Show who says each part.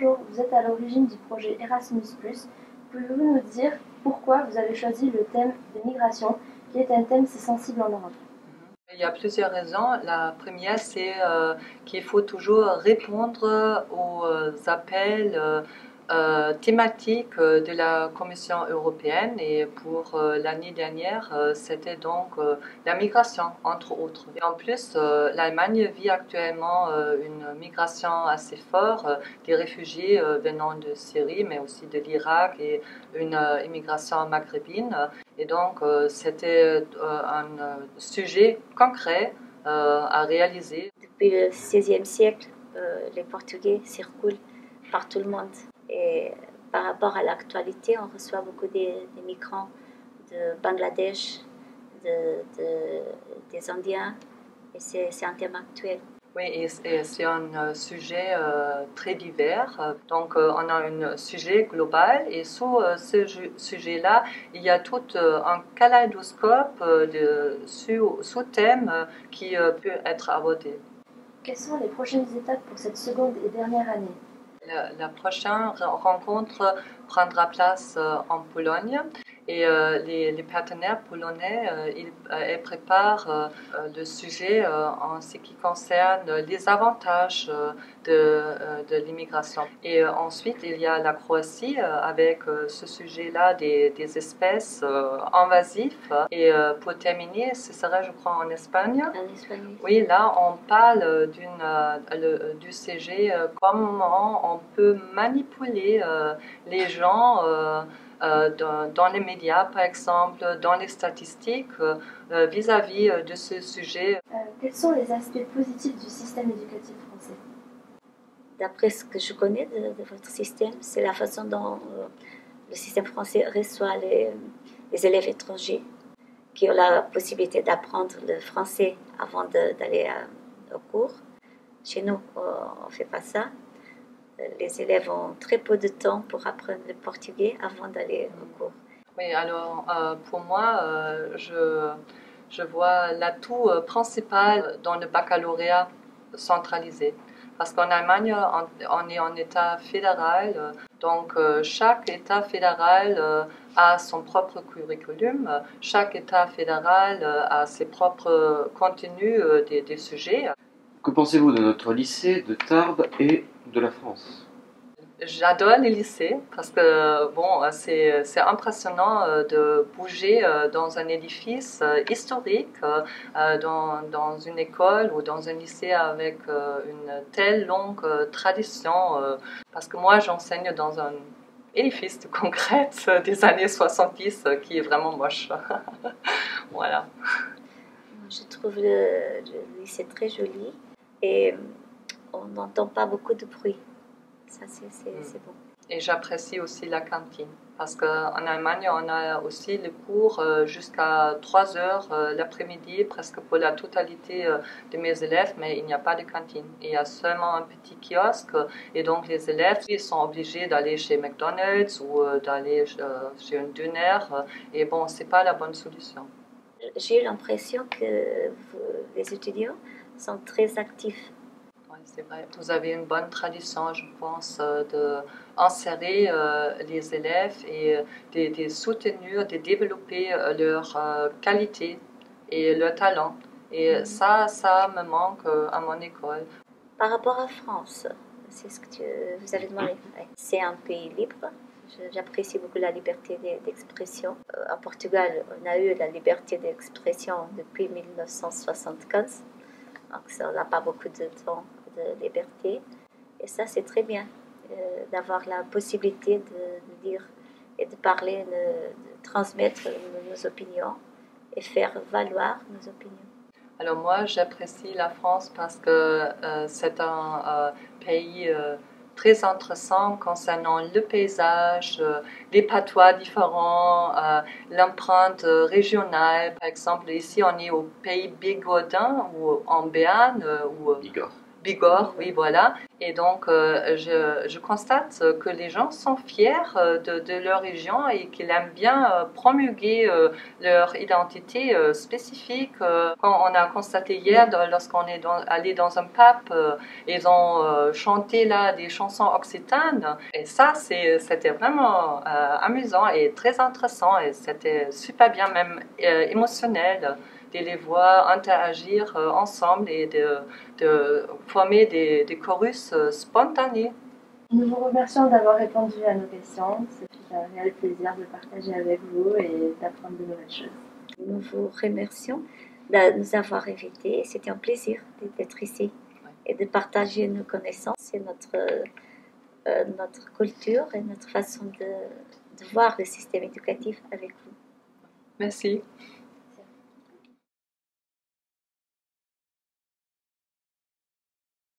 Speaker 1: bonjour, vous êtes à l'origine du projet Erasmus+. Pouvez-vous nous dire pourquoi vous avez choisi le thème des migrations, qui est un thème si sensible en Europe?
Speaker 2: Il y a plusieurs raisons. La première, c'est qu'il faut toujours répondre aux appels thématiques de la Commission européenne. Et pour l'année dernière, c'était donc la migration, entre autres. Et en plus, l'Allemagne vit actuellement une migration assez forte des réfugiés venant de Syrie, mais aussi de l'Irak et une immigration maghrébine. Et donc, c'était un sujet concret à réaliser.
Speaker 3: Depuis le XVIe siècle, les Portugais circulent par tout le monde. Et par rapport à l'actualité, on reçoit beaucoup des migrants de Bangladesh, des Indiens, et c'est un thème actuel.
Speaker 2: Oui, et c'est un sujet très divers. Donc, on a un sujet global et sous ce sujet-là, il y a tout un kaléidoscope de sous-thèmes qui peut être abordé.
Speaker 1: Quelles sont les prochaines étapes pour cette seconde et dernière année?
Speaker 2: La prochaine rencontre prendra place en Pologne et les partenaires polonais ils préparent le sujet en ce qui concerne les avantages de l'immigration. Et ensuite, il y a la Croatie avec ce sujet-là des espèces invasives. Et pour terminer, ce sera, je crois, en Espagne.
Speaker 3: En Espagne.
Speaker 2: Oui, là, on parle du sujet comment on peut manipuler les gens dans les médias, par exemple, dans les statistiques, vis-à-vis de ce sujet.
Speaker 1: Quels sont les aspects positifs du système éducatif français?
Speaker 3: D'après ce que je connais de votre système, c'est la façon dont le système français reçoit les élèves étrangers qui ont la possibilité d'apprendre le français avant d'aller au cours. Chez nous, on ne fait pas ça. Les élèves ont très peu de temps pour apprendre le portugais avant d'aller au cours.
Speaker 2: Oui, alors pour moi, je vois l'atout principal dans le baccalauréat centralisé. Parce qu'en Allemagne, on est en État fédéral, donc chaque État fédéral a son propre curriculum, chaque État fédéral a ses propres contenus des sujets.
Speaker 4: Que pensez-vous de notre lycée de Tarbes et de la France?
Speaker 2: J'adore les lycées parce que bon, c'est impressionnant de bouger dans un édifice historique, dans une école ou dans un lycée avec une telle longue tradition. Parce que moi, j'enseigne dans un édifice de concrète des années 70 qui est vraiment moche. Voilà.
Speaker 3: Je trouve le lycée très joli et on n'entend pas beaucoup de bruit. Ça, c'est bon.
Speaker 2: Et j'apprécie aussi la cantine parce qu'en Allemagne, on a aussi le cours jusqu'à 3 heures l'après-midi, presque pour la totalité de mes élèves, mais il n'y a pas de cantine. Il y a seulement un petit kiosque et donc les élèves ils sont obligés d'aller chez McDonald's ou d'aller chez un döner et bon, c'est pas la bonne solution.
Speaker 3: J'ai l'impression que les étudiants sont très actifs.
Speaker 2: C'est vrai. Vous avez une bonne tradition, je pense, d'insérer les élèves et de soutenir, de développer leur qualité et leur talent. Et ça me manque à mon école.
Speaker 3: Par rapport à France, c'est ce que vous avez demandé. C'est un pays libre. J'apprécie beaucoup la liberté d'expression. À Portugal, on a eu la liberté d'expression depuis 1975. Donc, on n'a pas beaucoup de temps de liberté. Et ça, c'est très bien d'avoir la possibilité de dire et de parler, de transmettre nos opinions et faire valoir nos opinions.
Speaker 2: Alors moi, j'apprécie la France parce que c'est un pays très intéressant concernant le paysage, les patois différents, l'empreinte régionale. Par exemple, ici, on est au pays bigourdin ou en Béarn.
Speaker 4: Bigorre.
Speaker 2: Bigorre, oui, voilà. Et donc, je constate que les gens sont fiers de leur région et qu'ils aiment bien promulguer leur identité spécifique. Quand on a constaté hier, lorsqu'on est allé dans un pub, ils ont chanté là des chansons occitanes. Et ça, c'était vraiment amusant et très intéressant. Et c'était super bien, même émotionnel, de les voir interagir ensemble et de former des chorus spontanés.
Speaker 1: Nous vous remercions d'avoir répondu à nos questions. C'est un réel plaisir de partager avec vous et d'apprendre de nouvelles choses.
Speaker 3: Nous vous remercions de nous avoir invités. C'était un plaisir d'être ici et de partager nos connaissances et notre culture et notre façon de voir le système éducatif avec vous.
Speaker 2: Merci.